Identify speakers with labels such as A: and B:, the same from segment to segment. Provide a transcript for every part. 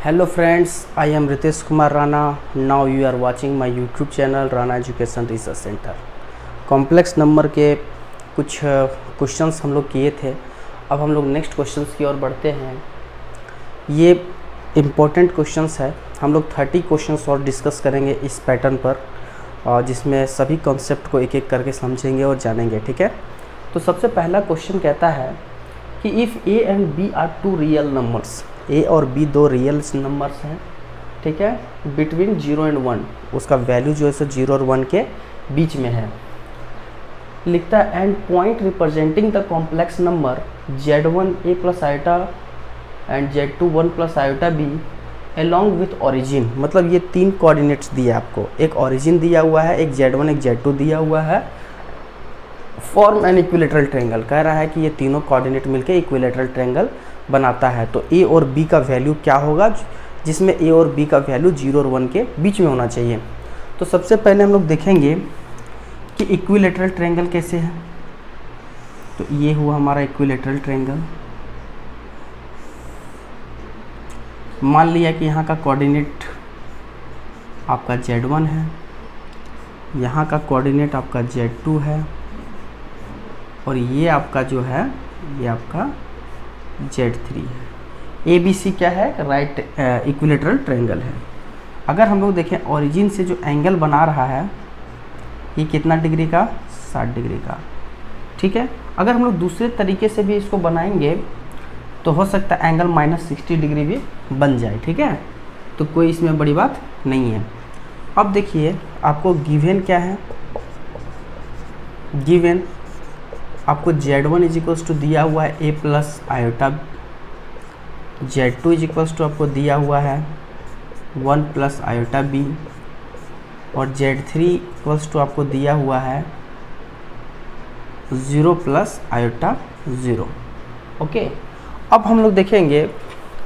A: Hello friends, I am Ritesh Kumar Rana. Now you are watching my YouTube channel Rana Education Research Center. Complex number के कुछ questions हम लोग किए थे। अब हम लोग नेक्स्ट क्वेश्चंस की ओर बढ़ते हैं। ये इम्पोर्टेंट क्वेश्चंस है। हम लोग 30 क्वेश्चंस और डिस्कस करेंगे इस पैटर्न पर, जिसमें सभी कॉन्सेप्ट को एक एक करके समझेंगे और जानेंगे। ठीक है, तो सबसे पहला क्वेश्चन कहता है कि if A and B are two real numbers, A और बी दो रियल नंबर्स हैं। ठीक है, बिटवीन 0 एंड 1, उसका वैल्यू जो है सो 0 और 1 के बीच में है। लिखता है and point representing the complex number z1 a plus iota and z2 1 plus iota b along with origin. मतलब ये तीन कोऑर्डिनेट्स दिए आपको, एक ओरिजिन दिया हुआ है, एक z1 एक z2 दिया हुआ है। फॉर्म एन इक्विलेटरल ट्रायंगल, कह रहा है कि ये तीनों कोऑर्डिनेट मिलकर इक्विलेटरल ट्रायंगल बनाता है। तो ए और बी का वैल्यू क्या होगा, जिसमें ए और बी का वैल्यू 0 और 1 के बीच में होना चाहिए। तो सबसे पहले हम लोग देखेंगे कि इक्विलेटरल ट्रायंगल कैसे है। तो ये हुआ हमारा इक्विलेटरल ट्रायंगल। मान लिया कि यहाँ का कोऑर्डिनेट आपका z1 है, यहाँ का कोऑर्डिनेट आपका z2 है, और ये आपका जो है ये आपका z3 है। ए बी सी क्या है, राइट इक्विलेटरल ट्रायंगल है। अगर हम लोग देखें ओरिजिन से जो एंगल बना रहा है ये कितना डिग्री का, 60 डिग्री का। ठीक है, अगर हम लोग दूसरे तरीके से भी इसको बनाएंगे तो हो सकता है एंगल -60 डिग्री भी बन जाए। ठीक है, तो कोई इसमें बड़ी बात नहीं है। अब देखिए आपको गिवन क्या है, गिवन आपको z1 इज इक्वल्स टू दिया हुआ है a plus iota, z2 is equals to आपको दिया हुआ है 1 प्लस आयोटा b, और z3 इक्वल्स टू आपको दिया हुआ है 0 प्लस आयोटा 0। ओके, अब हम लोग देखेंगे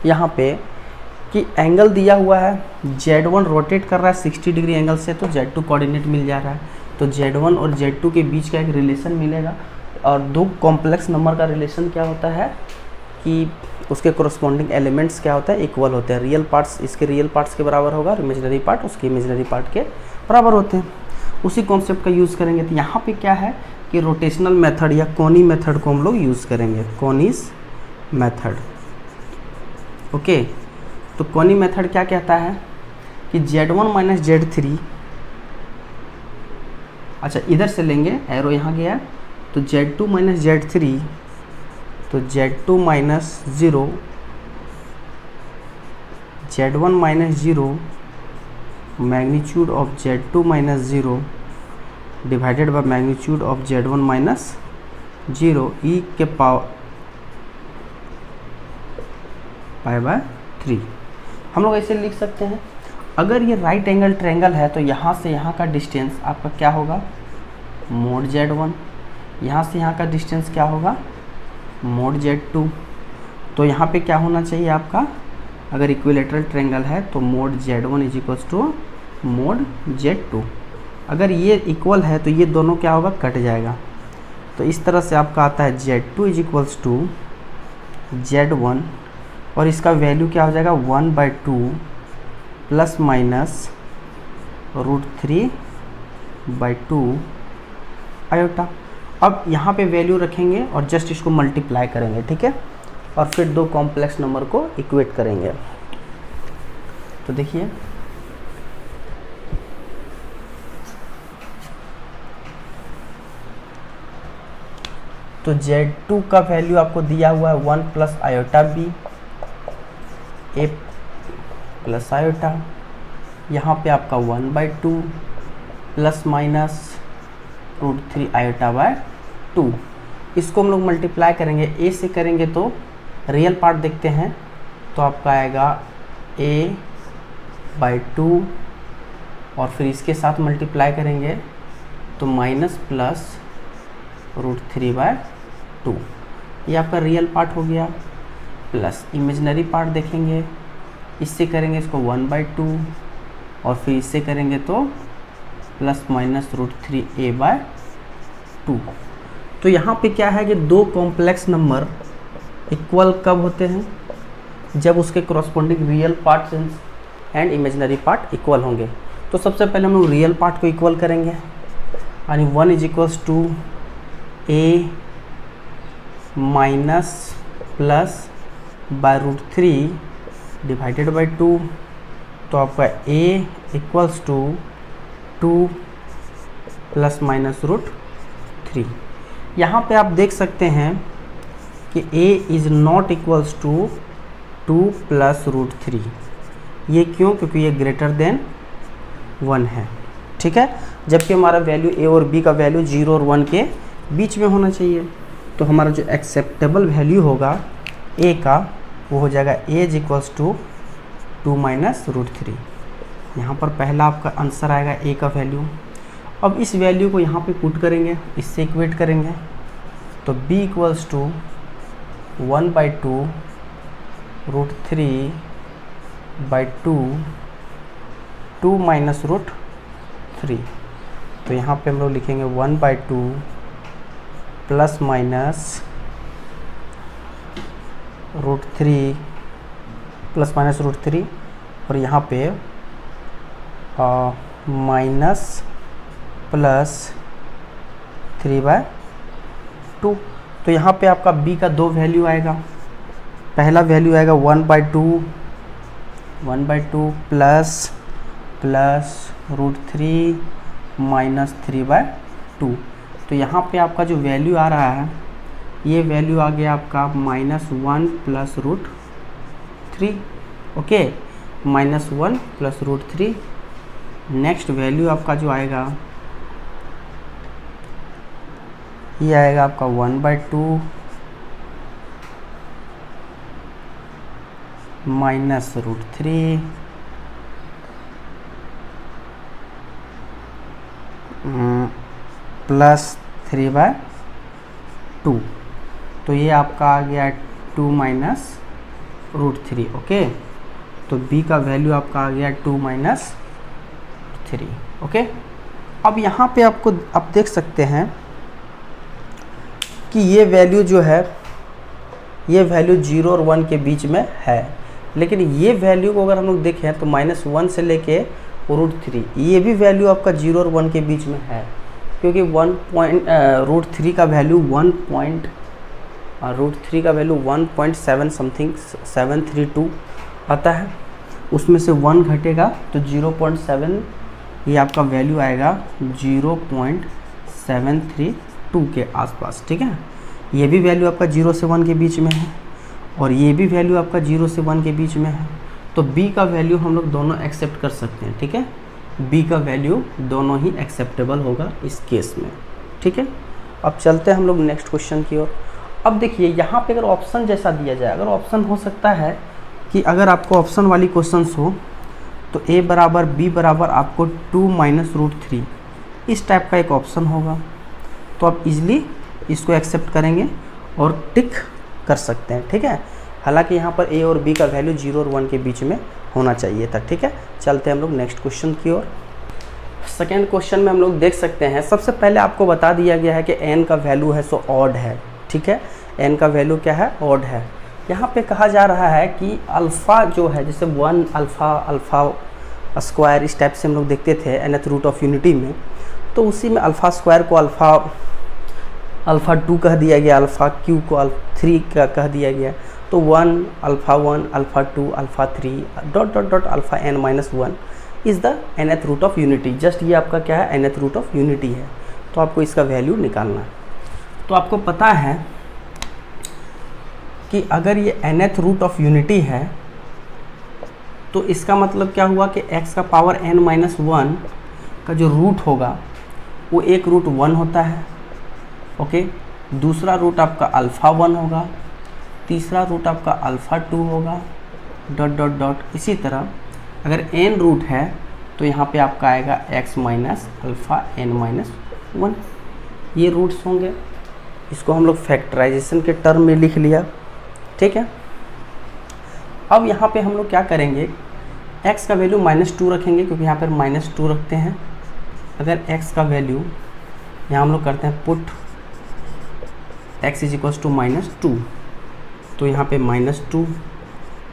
A: यहाँ पे कि एंगल दिया हुआ है, z1 रोटेट कर रहा है 60 डिग्री एंगल से, तो z2 कोऑर्डिनेट मिल जा रहा है। तो z1 और z2 के बीच का एक रिलेशन मिलेगा। और दो कॉम्प्लेक्स नंबर का रिलेशन क्या होता है कि उसके कोरस्पॉन्डिंग एलिमेंट्स क्या होता है, इक्वल होते हैं। रियल पार्ट्स इसके रियल पार्ट्स के बराबर होगा और इमेजिनरी पार्ट उसके इमेजिनरी पार्ट के बराबर होते हैं। उसी कॉन्सेप्ट का यूज़ करेंगे। तो यहाँ पे क्या है कि रोटेशनल मेथड या कोनी मेथड को हम लोग यूज़ करेंगे, कोनीस मेथड। ओके, तो कोनी मेथड क्या कहता है कि z1 माइनस z3, अच्छा इधर से लेंगे, एरो यहाँ गया, तो z2 माइनस z3, तो z2 minus 0, z1 minus 0, magnitude of z2 minus 0 divided by magnitude of z1 minus 0 e के पावर पाई बाय 3। हम लोग ऐसे लिख सकते हैं, अगर ये राइट एंगल ट्रायंगल है तो यहाँ से यहाँ का डिस्टेंस आपका क्या होगा, मोड z1, यहाँ से यहाँ का डिस्टेंस क्या होगा, मोड z2। तो यहाँ पे क्या होना चाहिए आपका, अगर इक्विलेटरल ट्रायंगल है तो mod z1 is equals to mod z2। अगर ये इक्वल है तो ये दोनों क्या होगा, कट जाएगा। तो इस तरह से आपका आता है z2 is equals to z1, और इसका वैल्यू क्या हो जाएगा 1/2 प्लस माइनस √3/2 आयोटा। अब यहाँ पे वैल्यू रखेंगे और जस्ट इसको मल्टीप्लाई करेंगे। ठीक है, और फिर दो कॉम्प्लेक्स नंबर को इक्वेट करेंगे। तो देखिए तो z2 का वैल्यू आपको दिया हुआ है 1 plus iota b, a plus iota, यहाँ पे आपका 1/2 प्लस माइनस √3 आयोटा बाय 2। इसको हम लोग मल्टीप्लाई करेंगे, a से करेंगे तो रियल पार्ट देखते हैं, तो आपका आएगा a/2, और फिर इसके साथ मल्टीप्लाई करेंगे तो माइनस प्लस √3/2। ये आपका रियल पार्ट हो गया। प्लस इमेजिनरी पार्ट देखेंगे, इससे करेंगे इसको 1/2, और फिर इससे करेंगे तो प्लस माइनस √3a/2। तो यहाँ पे क्या है कि दो कॉम्प्लेक्स नंबर इक्वल कब होते हैं, जब उसके corresponding real part and imaginary part equal होंगे। तो सबसे पहले हम लोग रियल पार्ट को इक्वल करेंगे, यानी 1 is equals to A minus plus by root 3 divided by 2। तो आपका a equals to 2 plus minus root 3। यहाँ पे आप देख सकते हैं कि a is not equals to 2 plus root 3। ये क्यों? क्योंकि ये ग्रेटर देन 1 है, ठीक है, जबकि हमारा वैल्यू a और b का वैल्यू 0 और 1 के बीच में होना चाहिए। तो हमारा जो एक्सेप्टेबल वैल्यू होगा a का वो हो जाएगा a is equals to 2 minus root 3। यहाँ पर पहला आपका आंसर आएगा a का वैल्यू। अब इस वैल्यू को यहाँ पे पुट करेंगे, इससे इक्वेट करेंगे, तो b equals to 1/2 root 3 by 2 minus root 3। तो यहाँ पे हम लोग लिखेंगे 1/2 plus minus root 3 plus minus root 3, और यहाँ पे माइनस प्लस 3/2। तो यहाँ पे आपका b का दो वैल्यू आएगा। पहला वैल्यू आएगा 1/2 प्लस रूट 3 माइनस 3/2। तो यहाँ पे आपका जो वैल्यू आ रहा है, ये वैल्यू आ गया आपका -1 plus root 3। Okay, -1 plus root 3। Next value आपका जो आएगा, ये आएगा आपका 1/2 माइनस रूट 3 प्लस 3/2। तो ये आपका आ गया 2 माइनस रूट 3। ओके, तो b का वैल्यू आपका आ गया 2 माइनस 3। ओके, अब यहाँ पे आपको आप देख सकते हैं कि ये वैल्यू जो है, ये वैल्यू 0 और 1 के बीच में है, लेकिन ये वैल्यू को अगर हम लोग देखें तो -1 से लेके रूट 3, ये भी वैल्यू आपका 0 और 1 के बीच में है, क्योंकि रूट 3 का वैल्यू 1.7 समथिंग 732 आता है, उसमें से 1 घटेगा तो 0.7, ये आपका वैल्यू आएगा 0.732 के आसपास, ठीक है। ये भी वैल्यू आपका 0 से 1 के बीच में है, और ये भी वैल्यू आपका 0 से 1 के बीच में है। तो b का वैल्यू हम लोग दोनों एक्सेप्ट कर सकते हैं, ठीक है। b का वैल्यू दोनों ही एक्सेप्टेबल होगा इस केस में, ठीक है। अब चलते हैं हम लोग नेक्स्ट क्वेश्चन की ओर। अब देखिए यहाँ पे अगर ऑप्शन जैसा दिया जाए, अगर ऑप्शन हो सकता है कि अगर आपको ऑप्शन वाली क्वेश्चंस हो तो a बराबर b बराबर आपको 2 माइनस रूट 3, इस टाइप का एक ऑप्शन होगा, तो आप इजीली इसको एक्सेप्ट करेंगे और टिक कर सकते हैं, ठीक है। हालांकि यहाँ पर a और b का वैल्यू 0 और 1 के बीच में होना चाहिए था, ठीक है। चलते हैं हम लोग नेक्स्ट क्वेश्चन की ओर। सेकेंड क्वेश्चन में हम लोग देख सकते हैं, सबसे पहले आपको बता दिया गया है कि n का वैल्यू है सो ऑड है, ठीक है। n का वैल्यू क्या है? ऑड है। यहाँ पे कहा जा रहा है कि अल्फ़ा जो है, जैसे 1 अल्फ़ा स्क्वायर इस टाइप से हम लोग देखते थे nth रूट ऑफ यूनिटी में, तो उसी में अल्फ़ा स्क्वायर को अल्फ़ा 2 कह दिया गया, अल्फ़ा क्यू को 3 का कह दिया गया। तो 1 alpha 2 alpha 3 dot dot dot alpha n-1 is the nth root of unity. Just ये आपका क्या है? nth रूट ऑफ यूनिटी है। तो आपको इसका वैल्यू निकालना है। तो आपको पता है कि अगर ये nth रूट ऑफ यूनिटी है तो इसका मतलब क्या हुआ कि x का पावर n-1 का जो रूट होगा वो एक रूट 1 होता है, ओके। दूसरा रूट आपका अल्फ़ा 1 होगा, तीसरा रूट आपका अल्फ़ा 2 होगा, डॉट डॉट डॉट। इसी तरह अगर n रूट है तो यहाँ पे आपका आएगा x माइनस अल्फ़ा n-1, ये रूट्स होंगे। इसको हम लोग फैक्टराइजेशन के टर्म में लिख लिया, ठीक है। अब यहाँ पे हम लोग क्या करेंगे, x का वैल्यू -2 रखेंगे, क्योंकि यहाँ पर -2 रखते हैं। अगर x का वैल्यू यहाँ हम लोग करते हैं put x is equals to -2, तो यहाँ पे -2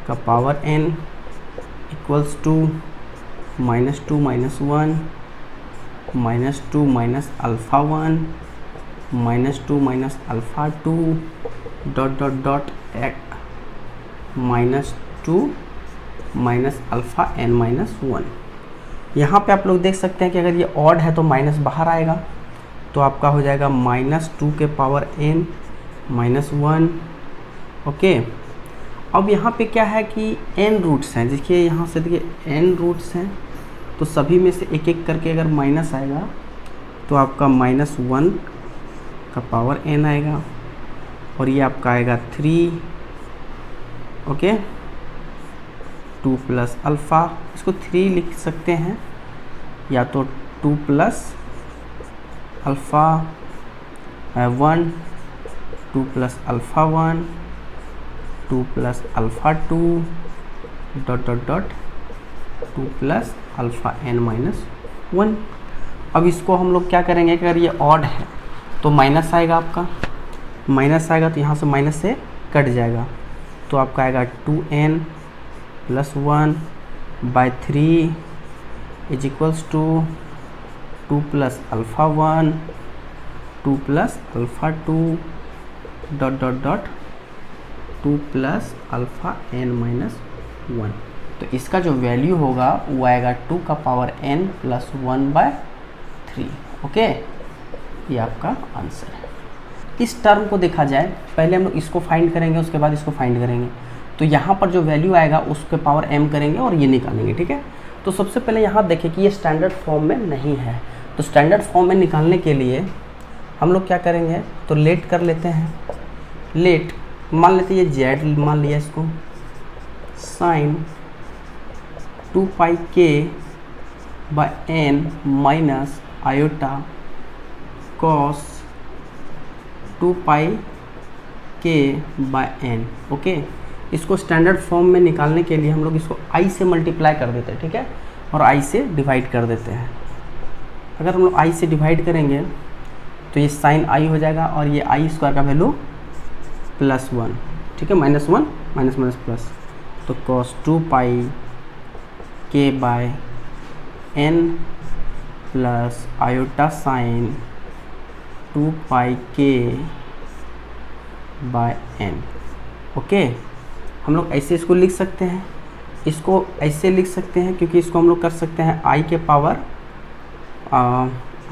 A: का power n equals to -2 -1 -2 minus alpha 1 -2 minus alpha 2 dot dot dot -2 minus alpha n-1। यहाँ पे आप लोग देख सकते हैं कि अगर ये ऑड है तो माइनस बाहर आएगा, तो आपका हो जाएगा -2 के पावर n -1। ओके, अब यहाँ पे क्या है कि n रूट्स हैं, देखिए यहाँ से देखिए n रूट्स हैं, तो सभी में से एक एक करके अगर माइनस आएगा तो आपका -1 का पावर n आएगा, और ये आपका आएगा 3। ओके, 2 प्लस अल्फ़ा, इसको 3 लिख सकते हैं, या तो 2 plus alpha 1, 2 plus alpha 1, 2 plus alpha 2 dot dot dot 2 plus alpha n-1। अब इसको हम लोग क्या करेंगे कि अगर ये ऑड है तो माइनस आएगा, आपका माइनस आएगा तो यहाँ से माइनस से कट जाएगा, तो आपका आएगा 2n plus 1 by 3 is equals to 2 plus alpha 1, 2 plus alpha 2 dot dot dot 2 plus alpha n-1। तो इसका जो वैल्यू होगा वो आएगा 2 का power n plus 1 by 3। Okay, ये आपका आंसर है। इस टर्म को देखा जाए, पहले हम लोग इसको फाइंड करेंगे, उसके बाद इसको फाइंड करेंगे। तो यहाँ पर जो वैल्यू आएगा उसके पावर m करेंगे और ये निकालेंगे, ठीक है। तो सबसे पहले यहाँ देखें कि ये स्टैंडर्ड फॉर्म में नहीं है, तो स्टैंडर्ड फॉर्म में निकालने के लिए हम लोग क्या करेंगे, तो लेट कर लेते हैं। लेट मान लेते हैं ये z मान लिया इसको, sine 2 pi k by n minus iota cos 2 pi k by n। Okay, इसको स्टैंडर्ड फॉर्म में निकालने के लिए हम लोग इसको i से मल्टीप्लाई कर देते हैं, ठीक है, और i से डिवाइड कर देते हैं। अगर हम लोग i से डिवाइड करेंगे तो ये साइन i हो जाएगा, और ये i स्क्वायर का वैल्यू +1, ठीक है, -1 माइनस माइनस प्लस, तो cos 2 pi k by n plus iota sine 2 pi k by n। Okay, हम लोग ऐसे इसको लिख सकते हैं, इसको ऐसे लिख सकते हैं, क्योंकि इसको हम लोग कर सकते हैं i के पावर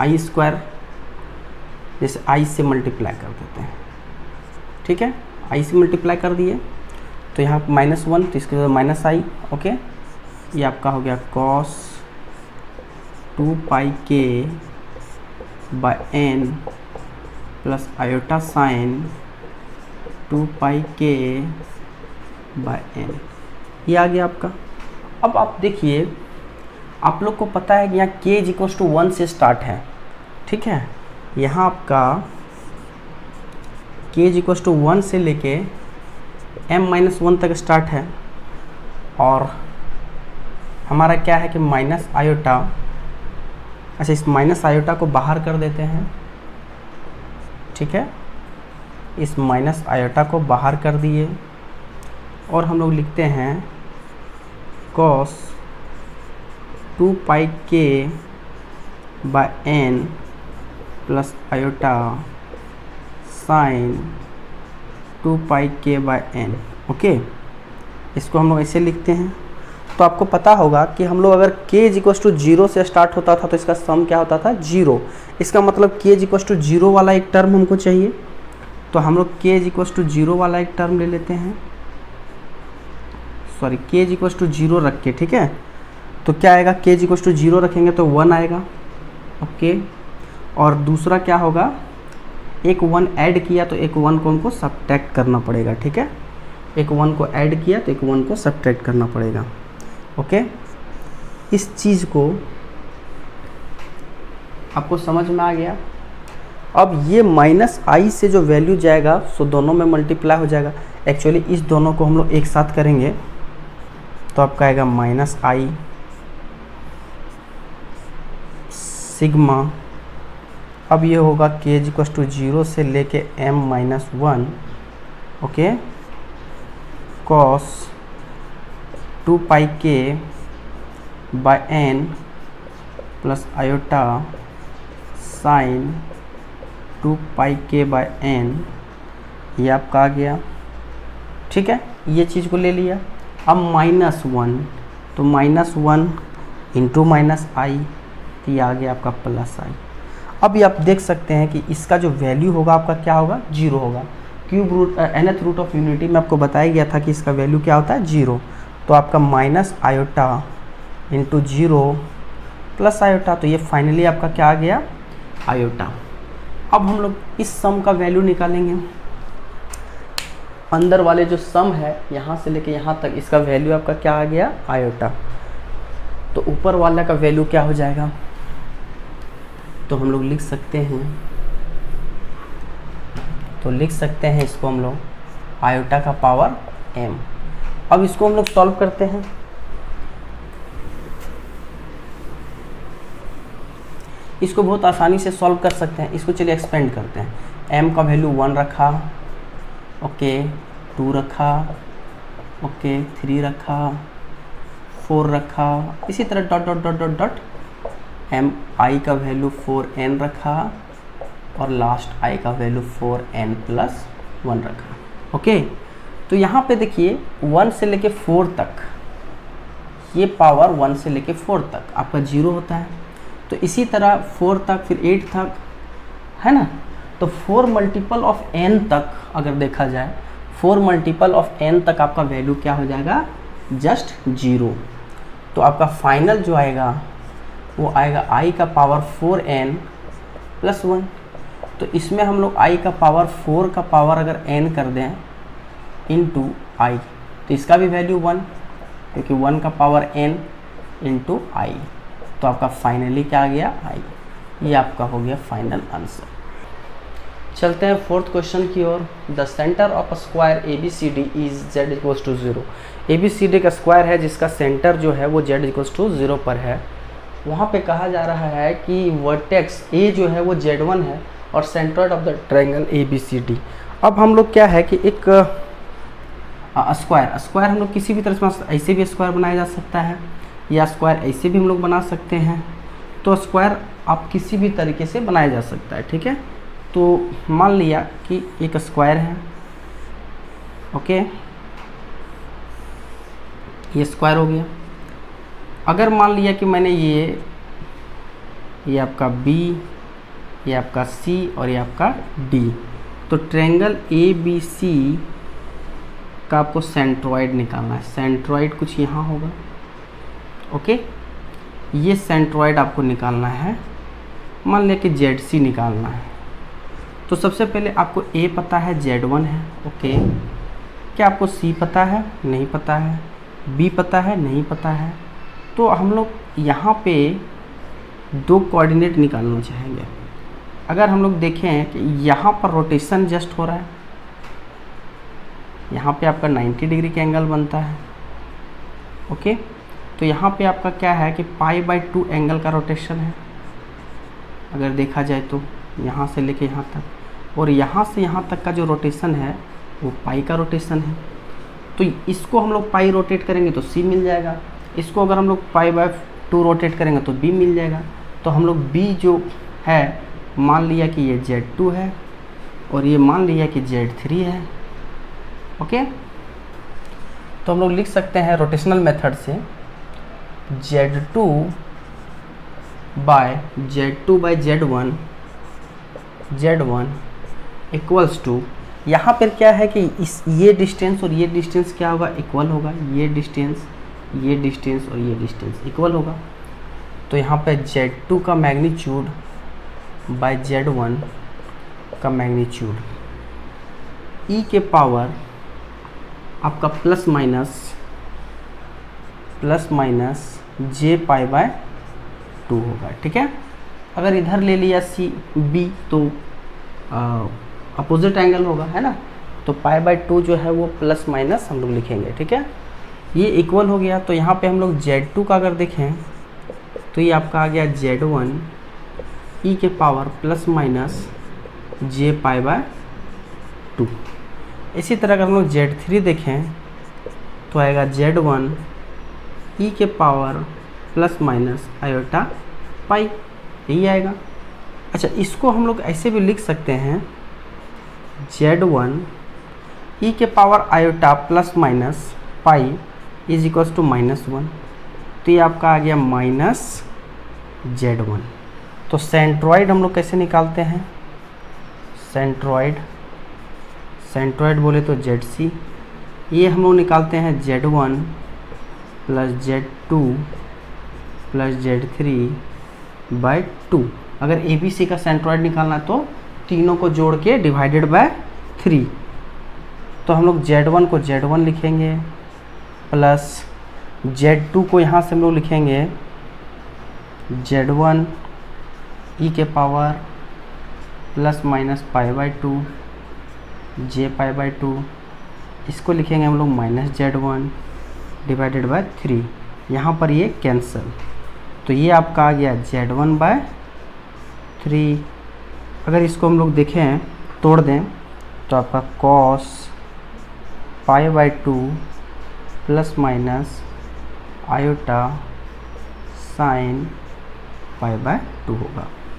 A: i स्क्वायर, जैसे i से मल्टीप्लाई कर देते हैं, ठीक है, i से मल्टीप्लाई कर दिए तो यहाँ -1, तो इसके बाद -i। ओके, ये आपका हो गया cos 2 pi k by n plus iota sine 2 pi k by n, ये आ गया आपका। अब आप देखिए, आप लोग को पता है कि यहाँ k इक्वल्स टू 1 से स्टार्ट है, ठीक है, यहाँ आपका k इक्वल्स टू 1 से लेके m-1 तक स्टार्ट है, और हमारा क्या है कि माइनस आयोटा। अच्छा, इस माइनस आयोटा को बाहर कर देते हैं, ठीक है, इस माइनस आयोटा को बाहर कर दिए, और हम लोग लिखते हैं cos 2 pi k by n plus iota sine 2 pi k by n। Okay, इसको हम लोग ऐसे लिखते हैं। तो आपको पता होगा कि हम लोग अगर k इक्वल्स टू 0 से स्टार्ट होता था तो इसका सम क्या होता था, 0। इसका मतलब k इक्वल्स टू 0 वाला एक टर्म हमको चाहिए, तो हम लोग k इक्वल्स टू 0 वाला एक टर्म ले लेते हैं, सॉरी k इक्वल्स टू 0 रख के, ठीक है। तो क्या आएगा, k इक्वल्स टू 0 रखेंगे तो 1 आएगा। ओके, और दूसरा क्या होगा, एक 1 ऐड किया तो एक 1 को हमको सब्ट्रैक्ट करना पड़ेगा, ठीक है, एक 1 को ऐड किया तो एक 1 को सब्ट्रैक्ट करना पड़ेगा। ओके, इस चीज़ को आपको समझ में आ गया। अब ये -i से जो वैल्यू जाएगा सो दोनों में मल्टीप्लाई हो जाएगा। एक्चुअली इस दोनों को हम लोग एक साथ करेंगे तो आपका आएगा -i सिग्मा। अब ये होगा k इक्वल्स टू 0 से लेके m-1, okay, cos 2 pi k by n plus iota sine 2 pi k by N, ये आपका आ गया। ठीक है, ये चीज़ को ले लिया। अब -1, तो -1 इंटू माइनस आई, तो ये आ गया आपका प्लस आई। अब ये आप देख सकते हैं कि इसका जो वैल्यू होगा आपका क्या होगा, 0 होगा। Cube root nth root of unity में आपको बताया गया था कि इसका वैल्यू क्या होता है, 0। तो आपका minus iota into 0 plus iota, तो ये फाइनली आपका क्या आ गया, आयोटा। अब हम लोग इस सम का वैल्यू निकालेंगे। अंदर वाले जो सम है यहाँ से लेके यहाँ तक, इसका वैल्यू आपका क्या आ गया, आयोटा। तो ऊपर वाला का वैल्यू क्या हो जाएगा, तो हम लोग लिख सकते हैं, इसको हम लोग आयोटा का पावर m। अब इसको हम लोग सॉल्व करते हैं। इसको बहुत आसानी से सॉल्व कर सकते हैं। इसको चलिए एक्सपेंड करते हैं। m का वैल्यू 1 रखा, ओके 2 रखा, ओके 3 रखा, 4 रखा, इसी तरह dot dot dot dot dot m i का वैल्यू 4n रखा और लास्ट i का वैल्यू 4n प्लस 1 रखा। ओके, तो यहाँ पे देखिए 1 से लेके 4 तक, ये पावर 1 से लेके 4 तक आपका 0 होता है। तो इसी तरह 4 तक, फिर 8 तक, है ना। तो 4 मल्टीपल ऑफ n तक अगर देखा जाए, 4 मल्टीपल ऑफ n तक आपका वैल्यू क्या हो जाएगा, जस्ट 0। तो आपका फाइनल जो आएगा वो आएगा i का पावर 4n प्लस 1। तो इसमें हम लोग i का पावर 4 का पावर अगर n कर दें इंटू i, तो इसका भी वैल्यू 1, क्योंकि 1 का पावर n इंटू i। तो आपका फाइनली क्या आ गया, i। ये आपका हो गया फाइनल आंसर। चलते हैं फोर्थ क्वेश्चन की ओर। The centre of a square A B C D is z equals to 0। A B C D का स्क्वायर है जिसका सेंटर जो है वो z इक्वल्स टू 0 पर है। वहाँ पे कहा जा रहा है कि वर्टेक्स a जो है वो z1 है और centroid of the triangle A B C D. अब हम लोग क्या है कि एक स्क्वायर हम लोग किसी भी तरह से ऐसे भी स्क्वायर बनाया जा सकता है या स्क्वायर ऐसे भी हम लोग बना सकते हैं। तो स्क्वायर आप किसी भी तरीके से बनाया जा सकता है, ठीक है। तो मान लिया कि एक स्क्वायर है, ओके, ये स्क्वायर हो गया। अगर मान लिया कि मैंने ये आपका B, ये आपका C और ये आपका D, तो ट्रायंगल ABC का आपको सेंट्रॉइड निकालना है। सेंट्रॉइड कुछ यहाँ होगा, ओके। ये सेंट्रॉइड आपको निकालना है। मान लिया कि ZC निकालना है। तो सबसे पहले आपको A पता है, Z1 है, ओके। क्या आपको C पता है? नहीं पता है। B पता है? नहीं पता है। तो हम लोग यहाँ पे 2 कोऑर्डिनेट निकालना चाहेंगे। अगर हम लोग देखें कि यहाँ पर रोटेशन जस्ट हो रहा है, यहाँ पे आपका 90 डिग्री का एंगल बनता है, ओके। तो यहाँ पे आपका क्या है कि π/2 एंगल का रोटेशन है अगर देखा जाए तो, यहाँ से लेके यहाँ तक, और यहाँ से यहाँ तक का जो रोटेशन है वो पाई का रोटेशन है। तो इसको हम लोग पाई रोटेट करेंगे तो C मिल जाएगा, इसको अगर हम लोग π/2 रोटेट करेंगे तो B मिल जाएगा। तो हम लोग B जो है मान लिया कि ये Z2 है और ये मान लिया कि Z3 है, ओके। तो हम लोग लिख सकते हैं रोटेशनल मेथड से Z2 bye Z1 equals to, यहाँ पर क्या है कि ये डिस्टेंस और ये डिस्टेंस क्या होगा, इक्वल होगा। ये डिस्टेंस और ये डिस्टेंस इक्वल होगा। तो यहाँ पे Z2 का मैग्नीट्यूड बाय Z1 का मैग्नीट्यूड E के पावर आपका प्लस माइनस j π/2 होगा, ठीक है। अगर इधर ले लिया B तो अपोजिट एंगल होगा, है ना। तो π/2 जो है वो प्लस माइनस हम लोग लिखेंगे, ठीक है। ये इक्वल हो गया। तो यहाँ पे हम लोग Z2 का अगर देखें तो ये आपका आ गया Z1 E के पावर प्लस माइनस j π/2। इसी तरह अगर हम लोग Z3 देखें तो आएगा Z1 ई के पावर प्लस माइनस आयोटा पाई, यही आएगा। अच्छा, इसको हम लोग ऐसे भी लिख सकते हैं Z1 ई के power iota plus minus pi is equals to -1, तो ये आपका आ गया -Z1। तो सेंट्रॉइड हम लोग कैसे निकालते हैं, सेंट्रॉइड बोले तो ZC, ये हम लोग निकालते हैं Z1 plus Z2 plus Z3 / 2। अगर ABC का सेंट्रॉइड निकालना है तो तीनों को जोड़ के डिवाइडेड बाय 3, तो हम लोग Z1 को Z1 लिखेंगे प्लस Z2 को यहाँ से हम लोग लिखेंगे Z1 ई के पावर प्लस माइनस π/2 J π/2, इसको लिखेंगे हम लोग -Z1 डिवाइडेड बाय 3, यहाँ पर ये कैंसिल, तो ये आपका आ गया Z1/3। अगर इसको हम लोग देखें तोड़ दें तो आपका cos π/2 plus minus iota sine π/2 होगा।